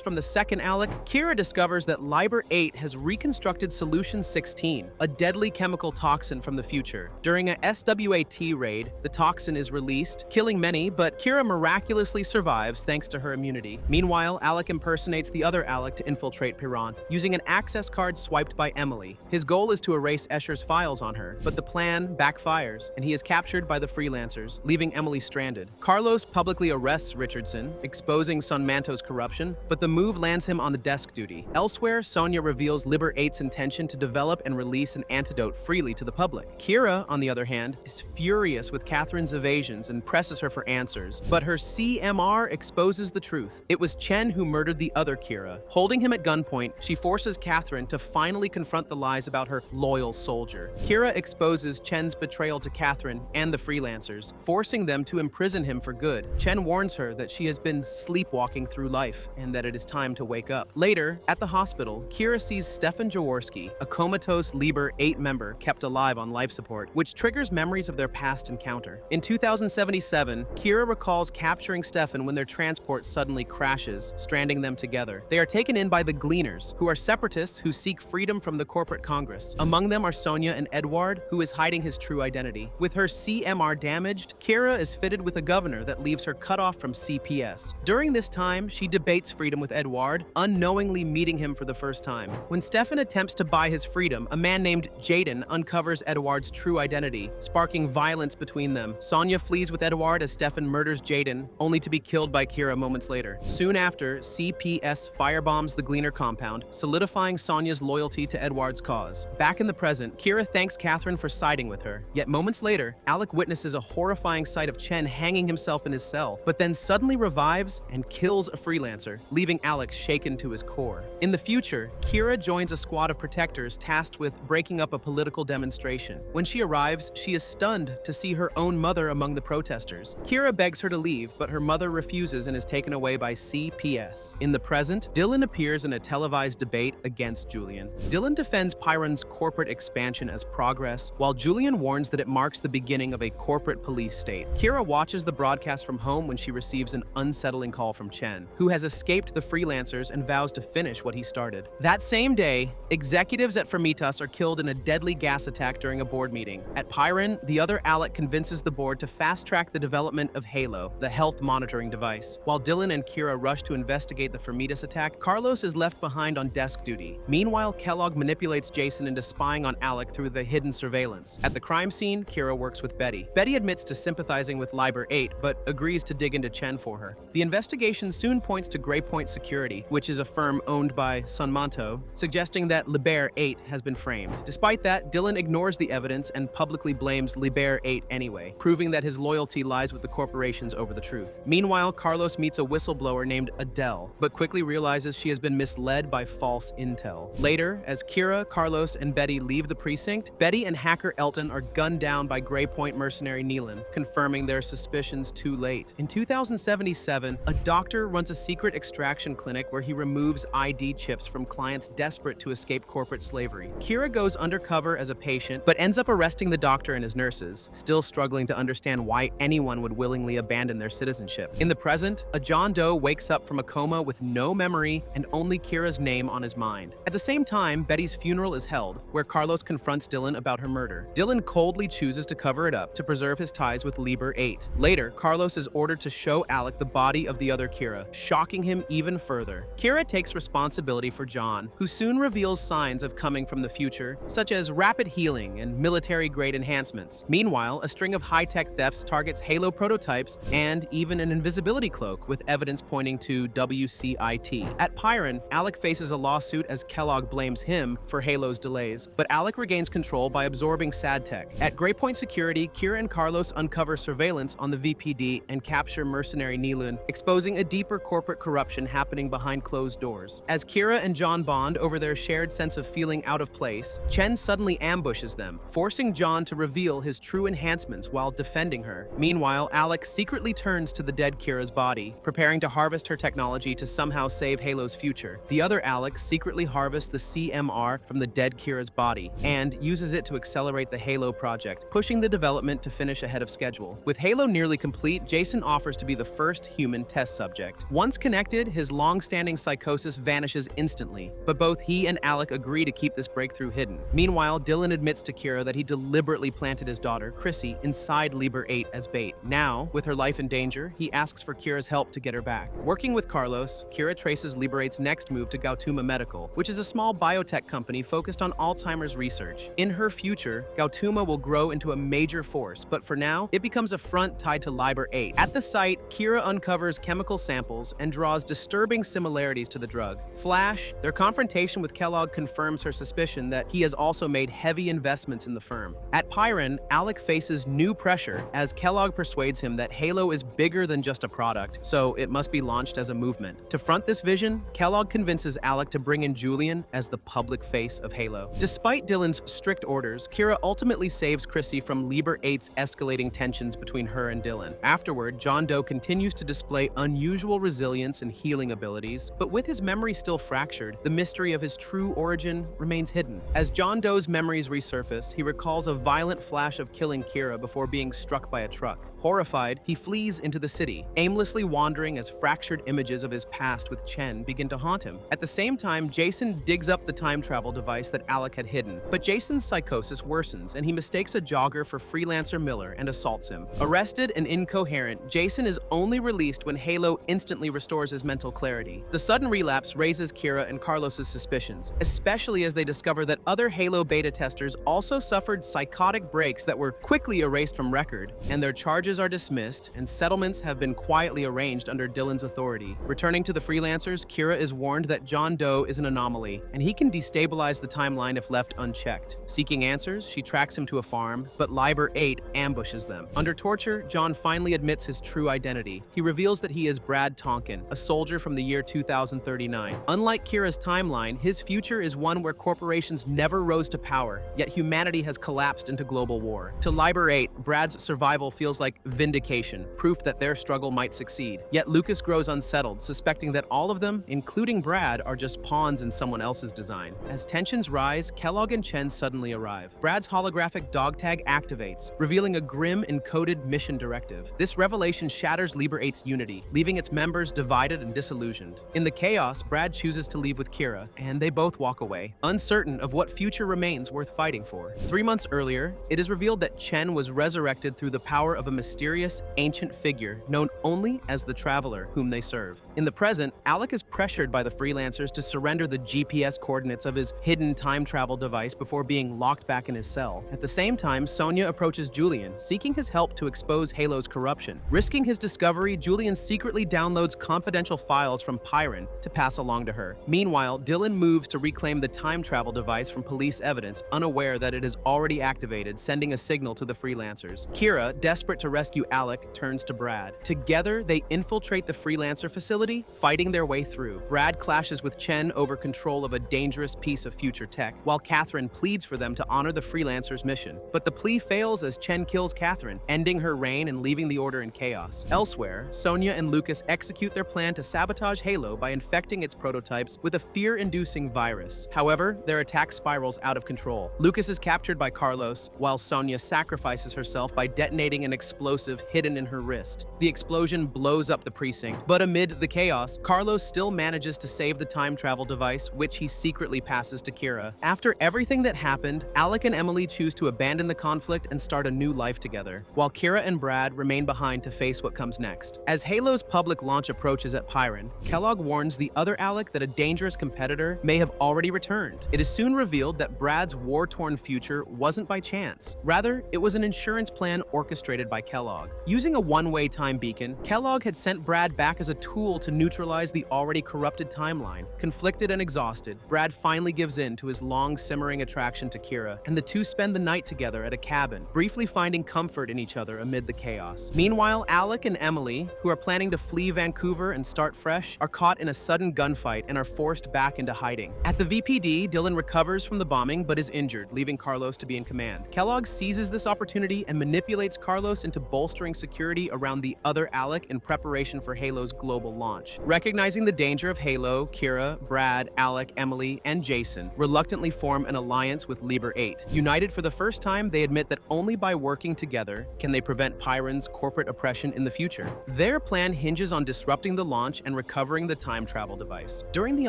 from the second Alec, Kiera discovers that Liber 8 has reconstructed Solution 16, a deadly chemical toxin from the future. During a SWAT raid, the toxin is released, killing many, but Kiera miraculously survives thanks to her immunity. Meanwhile, Alec impersonates the other Alec to infiltrate Piron, using an access card swiped by Emily. His goal is to erase Escher's files on her, but the plan backfires, and he is captured by the Freelancers, leaving Emily stranded. Carlos publicly arrests Richardson, exposing Sun Manto's corruption, but the move lands him on the desk duty. Elsewhere, Sonia reveals Liber 8's intention to develop and release an antidote freely to the public. Kiera, on the other hand, is furious with Catherine's evasions and presses her for answers, but her CMR exposes the truth. It was Chen who murdered the other Kiera. Holding him at gunpoint, she forces Catherine to finally confront the lies about her loyal soldier. Kiera exposes Chen's betrayal to Catherine and the Freelancers, forcing them to imprison him for good. Chen warns her that she has been sleepwalking through life and that it is time to wake up. Later, at the hospital, Kiera sees Stefan Jaworski, a comatose Liber 8 member kept alive on life support, which triggers memories of their past encounter. In 2077, Kiera recalls capturing Stefan when their transport suddenly crashes, stranding them together. They are taken in by the Gleaners, who are separatists who seek freedom from the corporate Congress. Among them are Sonia and Edward, who is hiding his true identity. With her CMR damaged, Kiera is fitted with a governor that leaves her cut off from CPS. During this time, she debates freedom with Edward, unknowingly meeting him for the first time. When Stefan attempts to buy his freedom, a man named Jaden uncovers Edward's true identity, sparking violence between them. Sonia flees with Edward as Stefan murders Jaden, only to be killed by Kiera moments later. Soon after, CPS firebombs the Gleaner compound, solidifying Sonia's loyalty to Edward's cause. Back in the present, Kiera thanks Catherine for siding with her. Yet moments later, Alec witnesses a horrifying sight of Chen hanging himself in his cell, but then suddenly revives and kills a Freelancer, leaving Alec shaken to his core. In the future, Kiera joins a squad of protectors tasked with breaking up a political demonstration. When she arrives, she is stunned to see her own mother among the protesters. Kiera begs her to leave, but her mother refuses and is taken away by CPS. In the present, Dylan appears in a televised debate against Julian. Dylan defends Piron's corporate expansion as progress, while Julian warns that it marks the beginning of a corporate police state. Kiera watches the broadcast from home when she receives an unsettling call from Chen, who has escaped the Freelancers and vows to finish what he started. That same day, executives at Fermitas are killed in a deadly gas attack during a board meeting. At Piron, the other Alec convinces the board to fast-track the development of Halo, the health monitoring device. While Dylan and Kiera rush to investigate the Fermitas attack, Carlos is left behind on desk duty. Meanwhile, Kellogg manipulates Jason into spying on Alec through the hidden surveillance. At the crime scene, Kiera works with Betty. Betty admits to sympathizing with Liber 8, but agrees to dig into Chen for her. The investigation soon points to Grey Point Security, which is a firm owned by Sun Manto, suggesting that Liber 8 has been framed. Despite that, Dylan ignores the evidence and publicly blames Liber 8 anyway. highway, proving that his loyalty lies with the corporations over the truth. Meanwhile, Carlos meets a whistleblower named Adele, but quickly realizes she has been misled by false intel. Later, as Kiera, Carlos, and Betty leave the precinct, Betty and hacker Elton are gunned down by Grey Point mercenary Nealon, confirming their suspicions too late. In 2077, a doctor runs a secret extraction clinic where he removes ID chips from clients desperate to escape corporate slavery. Kiera goes undercover as a patient, but ends up arresting the doctor and his nurses, still struggling to understand why anyone would willingly abandon their citizenship. In the present, a John Doe wakes up from a coma with no memory and only Kiera's name on his mind. At the same time, Betty's funeral is held, where Carlos confronts Dylan about her murder. Dylan coldly chooses to cover it up to preserve his ties with Liber 8. Later, Carlos is ordered to show Alec the body of the other Kiera, shocking him even further. Kiera takes responsibility for John, who soon reveals signs of coming from the future, such as rapid healing and military-grade enhancements. Meanwhile, a string of high-tech thefts targets Halo prototypes and even an invisibility cloak, with evidence pointing to WCIT. At Pyron, Alec faces a lawsuit as Kellogg blames him for Halo's delays, but Alec regains control by absorbing SadTech. At Grey Point Security, Kiera and Carlos uncover surveillance on the VPD and capture mercenary Nealon, exposing a deeper corporate corruption happening behind closed doors. As Kiera and John bond over their shared sense of feeling out of place, Chen suddenly ambushes them, forcing John to reveal his true enhancements while defending her. Meanwhile, Alec secretly turns to the dead Kiera's body, preparing to harvest her technology to somehow save Halo's future. The other Alec secretly harvests the CMR from the dead Kiera's body and uses it to accelerate the Halo project, pushing the development to finish ahead of schedule. With Halo nearly complete, Jason offers to be the first human test subject. Once connected, his long-standing psychosis vanishes instantly, but both he and Alec agree to keep this breakthrough hidden. Meanwhile, Dylan admits to Kiera that he deliberately planted his daughter, Chrissy, inside Liber 8 as bait. Now, with her life in danger, he asks for Kiera's help to get her back. Working with Carlos, Kiera traces Liber 8's next move to Gautama Medical, which is a small biotech company focused on Alzheimer's research. In her future, Gautama will grow into a major force, but for now, it becomes a front tied to Liber 8. At the site, Kiera uncovers chemical samples and draws disturbing similarities to the drug. Flash, their confrontation with Kellogg confirms her suspicion that he has also made heavy investments in the firm. At Pyron, Alec faces new pressure as Kellogg persuades him that Halo is bigger than just a product, so it must be launched as a movement. To front this vision, Kellogg convinces Alec to bring in Julian as the public face of Halo. Despite Dylan's strict orders, Kiera ultimately saves Chrissy from Liber 8's escalating tensions between her and Dylan. Afterward, John Doe continues to display unusual resilience and healing abilities, but with his memory still fractured, the mystery of his true origin remains hidden. As John Doe's memories resurface, he recalls a violent flash of killing Kiera before being struck by a truck. Horrified, he flees into the city, aimlessly wandering as fractured images of his past with Chen begin to haunt him. At the same time, Jason digs up the time travel device that Alec had hidden, but Jason's psychosis worsens and he mistakes a jogger for Freelancer Miller and assaults him. Arrested and incoherent, Jason is only released when Halo instantly restores his mental clarity. The sudden relapse raises Kiera and Carlos's suspicions, especially as they discover that other Halo beta testers also suffered psychotic breaks that were quickly erased from record, and their charges are dismissed and settlements have been quietly arranged under Dylan's authority. Returning to the Freelancers, Kiera is warned that John Doe is an anomaly, and he can destabilize the timeline if left unchecked. Seeking answers, she tracks him to a farm, but Liber 8 ambushes them. Under torture, John finally admits his true identity. He reveals that he is Brad Tonkin, a soldier from the year 2039. Unlike Kiera's timeline, his future is one where corporations never rose to power, yet humanity has collapsed into global war. To Liber 8, Brad's survival feels like vindication, proof that their struggle might succeed. Yet Lucas grows unsettled, suspecting that all of them, including Brad, are just pawns in someone else's design. As tensions rise, Kellogg and Chen suddenly arrive. Brad's holographic dog tag activates, revealing a grim encoded mission directive. This revelation shatters Liber 8's unity, leaving its members divided and disillusioned. In the chaos, Brad chooses to leave with Kiera, and they both walk away, uncertain of what future remains worth fighting for. 3 months earlier, it is revealed that Chen was resurrected through the power of a mysterious, ancient figure known only as the Traveler, whom they serve. In the present, Alec is pressured by the Freelancers to surrender the GPS coordinates of his hidden time travel device before being locked back in his cell. At the same time, Sonia approaches Julian, seeking his help to expose Halo's corruption. Risking his discovery, Julian secretly downloads confidential files from Pyron to pass along to her. Meanwhile, Dylan moves to reclaim the time travel device from police evidence, unaware that it is already activated, sending a signal to the Freelancers. Freelancers. Kiera, desperate to rescue Alec, turns to Brad. Together, they infiltrate the Freelancer facility, fighting their way through. Brad clashes with Chen over control of a dangerous piece of future tech, while Catherine pleads for them to honor the Freelancers' mission. But the plea fails as Chen kills Catherine, ending her reign and leaving the Order in chaos. Elsewhere, Sonia and Lucas execute their plan to sabotage Halo by infecting its prototypes with a fear-inducing virus. However, their attack spirals out of control. Lucas is captured by Carlos, while Sonia sacrifices herself by detonating an explosive hidden in her wrist. The explosion blows up the precinct, but amid the chaos, Carlos still manages to save the time travel device, which he secretly passes to Kiera. After everything that happened, Alec and Emily choose to abandon the conflict and start a new life together, while Kiera and Brad remain behind to face what comes next. As Halo's public launch approaches at Pyron, Kellogg warns the other Alec that a dangerous competitor may have already returned. It is soon revealed that Brad's war-torn future wasn't by chance. Rather, it was an insurance plan orchestrated by Kellogg. Using a one-way time beacon, Kellogg had sent Brad back as a tool to neutralize the already corrupted timeline. Conflicted and exhausted, Brad finally gives in to his long-simmering attraction to Kiera, and the two spend the night together at a cabin, briefly finding comfort in each other amid the chaos. Meanwhile, Alec and Emily, who are planning to flee Vancouver and start fresh, are caught in a sudden gunfight and are forced back into hiding. At the VPD, Dylan recovers from the bombing but is injured, leaving Carlos to be in command. Kellogg seizes this opportunity and manipulates Carlos into bolstering security around the other Alec in preparation for Halo's global launch. Recognizing the danger of Halo, Kiera, Brad, Alec, Emily, and Jason reluctantly form an alliance with Liber 8. United for the first time, they admit that only by working together can they prevent Pyron's corporate oppression in the future. Their plan hinges on disrupting the launch and recovering the time travel device. During the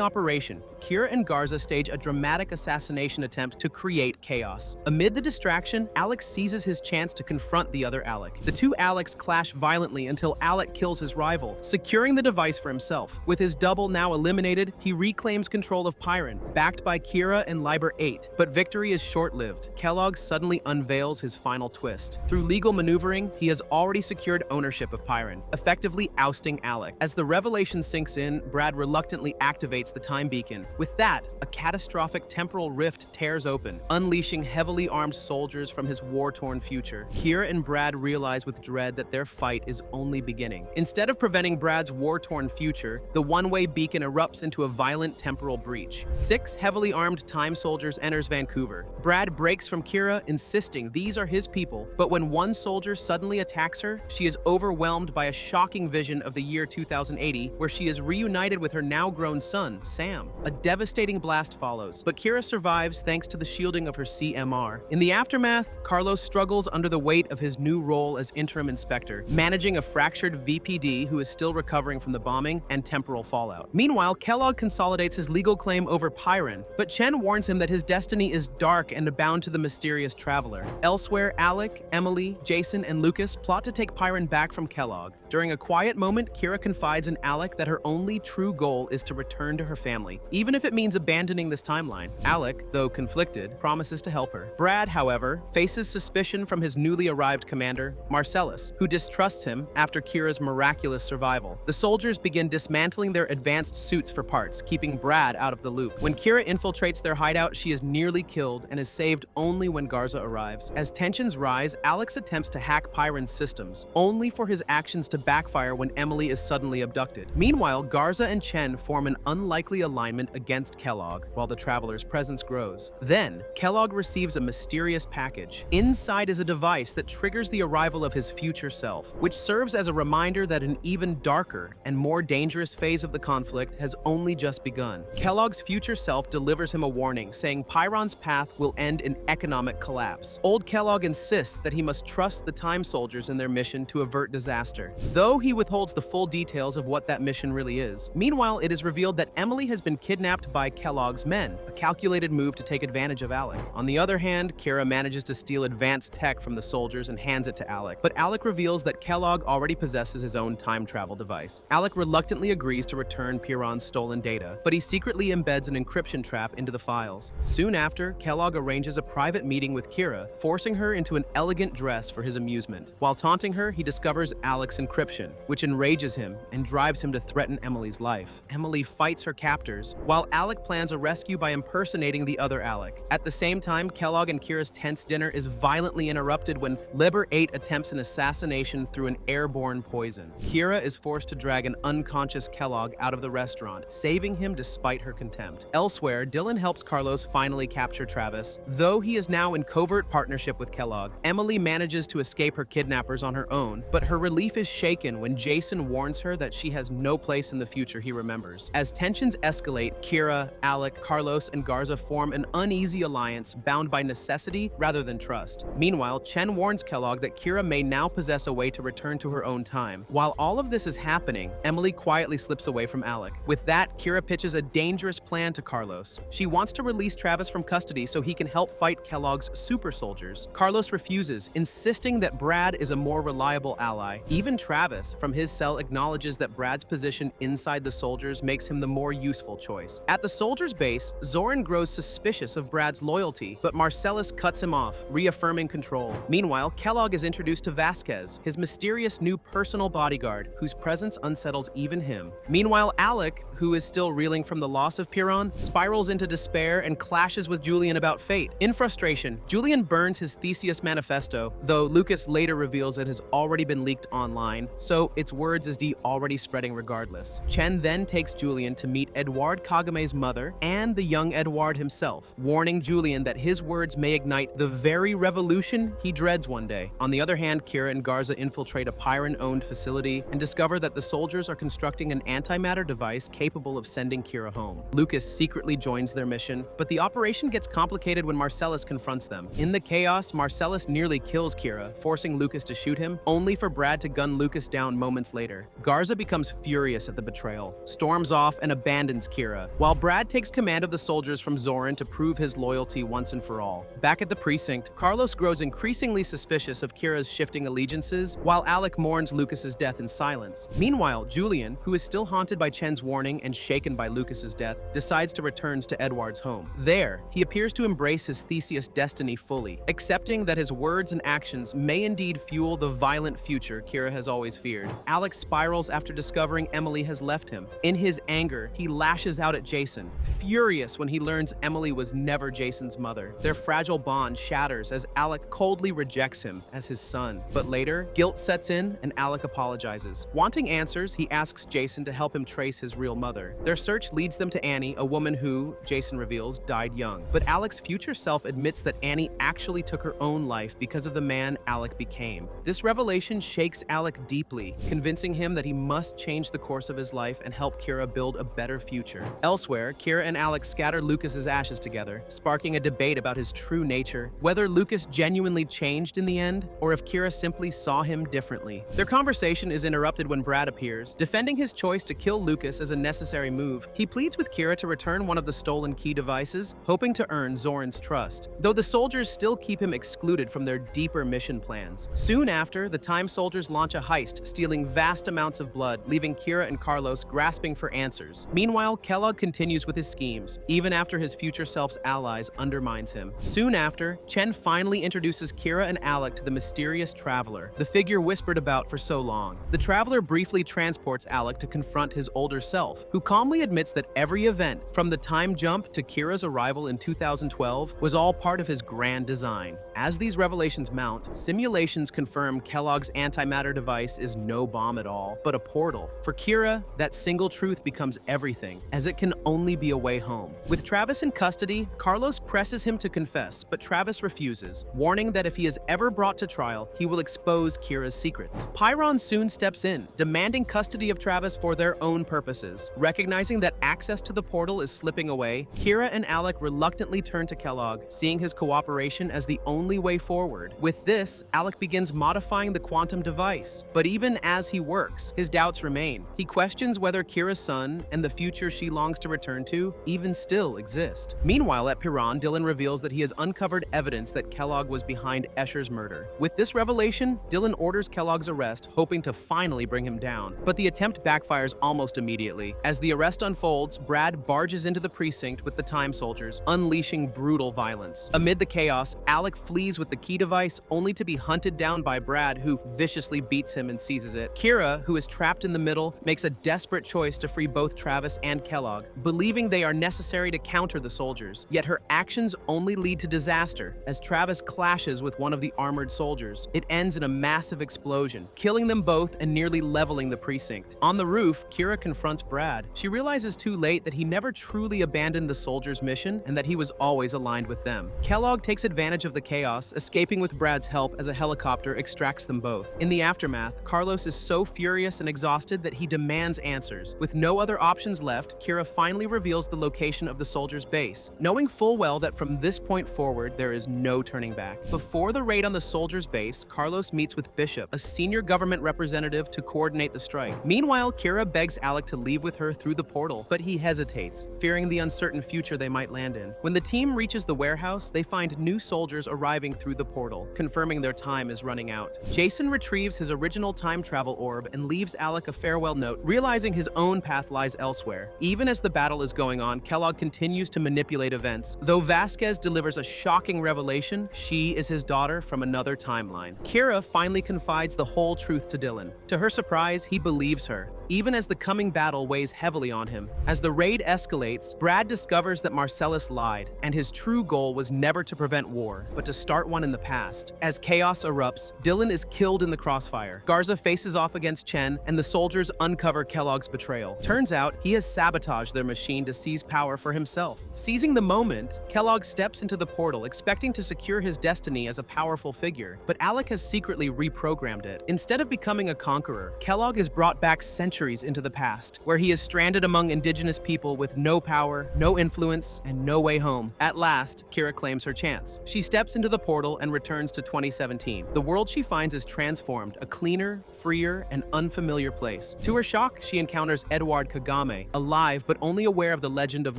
operation, Kiera and Garza stage a dramatic assassination attempt to create chaos. Amid the distraction, Alec seizes his chance to confront the other Alec. The two Alecs clash violently until Alec kills his rival, securing the device for himself. With his double now eliminated, he reclaims control of Pyron, backed by Kiera and Liber 8. But victory is short-lived. Kellogg suddenly unveils his final twist. Through legal maneuvering, he has already secured ownership of Pyron, effectively ousting Alec. As the revelation sinks in, Brad reluctantly activates the time beacon. With that, a catastrophic temporal rift tears open, unleashing heavily armed soldiers from his war-torn future. Kiera and Brad realize with dread that their fight is only beginning. Instead of preventing Brad's war-torn future, the one-way beacon erupts into a violent temporal breach. 6 heavily armed time soldiers enters Vancouver. Brad breaks from Kiera, insisting these are his people, but when one soldier suddenly attacks her, she is overwhelmed by a shocking vision of the year 2080, where she is reunited with her now-grown son, Sam. A devastating blast follows, but Kiera survives thanks to the shielding of her CMR. In the aftermath, Carlos struggles under the weight of his new role as interim inspector, managing a fractured VPD who is still recovering from the bombing and temporal fallout. Meanwhile, Kellogg consolidates his legal claim over Pyron, but Chen warns him that his destiny is dark and bound to the mysterious traveler. Elsewhere, Alec, Emily, Jason, and Lucas plot to take Pyron back from Kellogg. During a quiet moment, Kiera confides in Alec that her only true goal is to return to her family, even if it means abandoning this timeline. Alec, though conflicted, promises to help her. Brad, however, faces suspicion from his newly arrived commander, Marcellus, who distrusts him after Kiera's miraculous survival. The soldiers begin dismantling their advanced suits for parts, keeping Brad out of the loop. When Kiera infiltrates their hideout, she is nearly killed and is saved only when Garza arrives. As tensions rise, Alex attempts to hack Pyron's systems, only for his actions to backfire when Emily is suddenly abducted. Meanwhile, Garza and Chen form an unlikely alignment against Kellogg, while the traveler's presence grows. Then, Kellogg receives a mysterious package. Inside is a device that triggers the arrival of his future self, which serves as a reminder that an even darker and more dangerous phase of the conflict has only just begun. Kellogg's future self delivers him a warning, saying Pyron's path will end in economic collapse. Old Kellogg insists that he must trust the time soldiers in their mission to avert disaster, though he withholds the full details of what that mission really is. Meanwhile, it is revealed that Emily has been kidnapped by Kellogg's men, a calculated move to take advantage of Alec. On the other hand, Kiera manages to steal advanced tech from the soldiers and hands it to Alec, but Alec reveals that Kellogg already possesses his own time travel device. Alec reluctantly agrees to return Pyron's stolen data, but he secretly embeds an encryption trap into the files. Soon after, Kellogg arranges a private meeting with Kiera, forcing her into an elegant dress for his amusement. While taunting her, he discovers Alec's encryption, which enrages him and drives him to threaten Emily's life. Emily fights her captors, while Alec plans a rescue by impersonating the other Alec. At the same time, Kellogg and Kiera's tense dinner is violently interrupted erupted when Liber 8 attempts an assassination through an airborne poison. Kiera is forced to drag an unconscious Kellogg out of the restaurant, saving him despite her contempt. Elsewhere, Dylan helps Carlos finally capture Travis. Though he is now in covert partnership with Kellogg, Emily manages to escape her kidnappers on her own, but her relief is shaken when Jason warns her that she has no place in the future he remembers. As tensions escalate, Kiera, Alec, Carlos, and Garza form an uneasy alliance bound by necessity rather than trust. Meanwhile, Chen warns Kellogg that Kiera may now possess a way to return to her own time. While all of this is happening, Emily quietly slips away from Alec. With that, Kiera pitches a dangerous plan to Carlos. She wants to release Travis from custody so he can help fight Kellogg's super soldiers. Carlos refuses, insisting that Brad is a more reliable ally. Even Travis, from his cell, acknowledges that Brad's position inside the soldiers makes him the more useful choice. At the soldiers' base, Zoran grows suspicious of Brad's loyalty, but Marcellus cuts him off, reaffirming control. Meanwhile, Kellogg is introduced to Vasquez, his mysterious new personal bodyguard, whose presence unsettles even him. Meanwhile, Alec, who is still reeling from the loss of Piron, spirals into despair and clashes with Julian about fate. In frustration, Julian burns his Theseus manifesto, though Lucas later reveals it has already been leaked online, so its words is already spreading regardless. Chen then takes Julian to meet Edouard Kagame's mother and the young Edouard himself, warning Julian that his words may ignite the very revolution he dreads one day. On the other hand, Kiera and Garza infiltrate a Piron-owned facility and discover that the soldiers are constructing an antimatter device capable of sending Kiera home. Lucas secretly joins their mission, but the operation gets complicated when Marcellus confronts them. In the chaos, Marcellus nearly kills Kiera, forcing Lucas to shoot him, only for Brad to gun Lucas down moments later. Garza becomes furious at the betrayal, storms off, and abandons Kiera, while Brad takes command of the soldiers from Zoran to prove his loyalty once and for all. Back at the precinct, Carlos grows increasingly suspicious of Kiera's shifting allegiances, while Alec mourns Lucas's death in silence. Meanwhile, Julian, who is still haunted by Chen's warning and shaken by Lucas's death, decides to return to Edward's home. There, he appears to embrace his Theseus destiny fully, accepting that his words and actions may indeed fuel the violent future Kiera has always feared. Alec spirals after discovering Emily has left him. In his anger, he lashes out at Jason, furious when he learns Emily was never Jason's mother. Their fragile bond shatters as Alec coldly rejects him as his son. But later, guilt sets in and Alec apologizes. Wanting answers, he asks Jason to help him trace his real mother. Their search leads them to Annie, a woman who, Jason reveals, died young. But Alec's future self admits that Annie actually took her own life because of the man Alec became. This revelation shakes Alec deeply, convincing him that he must change the course of his life and help Kiera build a better future. Elsewhere, Kiera and Alec scatter Lucas's ashes together, sparking a debate about his true nature, whether Lucas genuinely changed in the end, or if Kiera simply saw him differently. Their conversation is interrupted when Brad appears, defending his choice to kill Lucas as a necessary move. He pleads with Kiera to return one of the stolen key devices, hoping to earn Zoran's trust, though the soldiers still keep him excluded from their deeper mission plans. Soon after, the Time soldiers launch a heist, stealing vast amounts of blood, leaving Kiera and Carlos grasping for answers. Meanwhile, Kellogg continues with his schemes, even after his future self's allies undermines him. Soon after, Chen finally introduces Kiera and Alec to the mysterious Traveler, the figure whispered about for so long. The Traveler briefly transports Alec to confront his older self, who calmly admits that every event, from the time jump to Kiera's arrival in 2012, was all part of his grand design. As these revelations mount, simulations confirm Kellogg's antimatter device is no bomb at all, but a portal. For Kiera, that single truth becomes everything, as it can only be a way home. With Travis in custody, Carlos presses him to confess, but Travis refuses, warning that if he is ever brought to trial, he will expose Kiera's secrets. Piron soon steps in, demanding custody of Travis for their own purposes. Recognizing that access to the portal is slipping away, Kiera and Alec reluctantly turn to Kellogg, seeing his cooperation as the only way forward. With this, Alec begins modifying the quantum device, but even as he works, his doubts remain. He questions whether Kiera's son and the future she longs to return to even still exist. Meanwhile, at Piron, Dylan reveals that he has uncovered evidence that Kellogg was behind Escher's murder. With this revelation, Dylan orders Kellogg's arrest, hoping to finally bring him down. But the attempt backfires almost immediately. As the arrest unfolds, Brad barges into the precinct with the Time soldiers, unleashing brutal violence. Amid the chaos, Alec flees with the key device, only to be hunted down by Brad, who viciously beats him and seizes it. Kiera, who is trapped in the middle, makes a desperate choice to free both Travis and Kellogg, believing they are necessary to counter the soldiers. Yet her actions only lead to disaster, as Travis clashes clashes with one of the armored soldiers. It ends in a massive explosion, killing them both and nearly leveling the precinct. On the roof, Kiera confronts Brad. She realizes too late that he never truly abandoned the soldiers' mission and that he was always aligned with them. Kellogg takes advantage of the chaos, escaping with Brad's help as a helicopter extracts them both. In the aftermath, Carlos is so furious and exhausted that he demands answers. With no other options left, Kiera finally reveals the location of the soldiers' base, knowing full well that from this point forward, there is no turning back. Before the raid on the soldiers' base, Carlos meets with Bishop, a senior government representative, to coordinate the strike. Meanwhile, Kiera begs Alec to leave with her through the portal, but he hesitates, fearing the uncertain future they might land in. When the team reaches the warehouse, they find new soldiers arriving through the portal, confirming their time is running out. Jason retrieves his original time travel orb and leaves Alec a farewell note, realizing his own path lies elsewhere. Even as the battle is going on, Kellogg continues to manipulate events. Though Vasquez delivers a shocking revelation, she is his daughter from another timeline. Kiera finally confides the whole truth to Dylan. To her surprise, he believes her, even as the coming battle weighs heavily on him. As the raid escalates, Brad discovers that Marcellus lied, and his true goal was never to prevent war, but to start one in the past. As chaos erupts, Dylan is killed in the crossfire. Garza faces off against Chen, and the soldiers uncover Kellogg's betrayal. Turns out, he has sabotaged their machine to seize power for himself. Seizing the moment, Kellogg steps into the portal, expecting to secure his destiny as a powerful figure, but Alec has secretly reprogrammed it. Instead of becoming a conqueror, Kellogg is brought back centuries into the past, where he is stranded among indigenous people with no power, no influence, and no way home. At last, Kiera claims her chance. She steps into the portal and returns to 2017. The world she finds is transformed, a cleaner, freer, and unfamiliar place. To her shock, she encounters Edward Kagame, alive but only aware of the legend of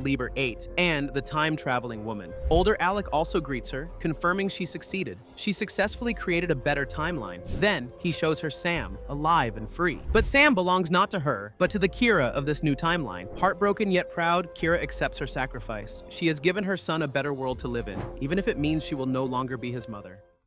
Liber 8, and the time-traveling woman. Older Alec also greets her, confirming she succeeded. She successfully created a better timeline. Then, he shows her Sam, alive and free. But Sam belongs not to her, but to the Kiera of this new timeline. Heartbroken yet proud, Kiera accepts her sacrifice. She has given her son a better world to live in, even if it means she will no longer be his mother.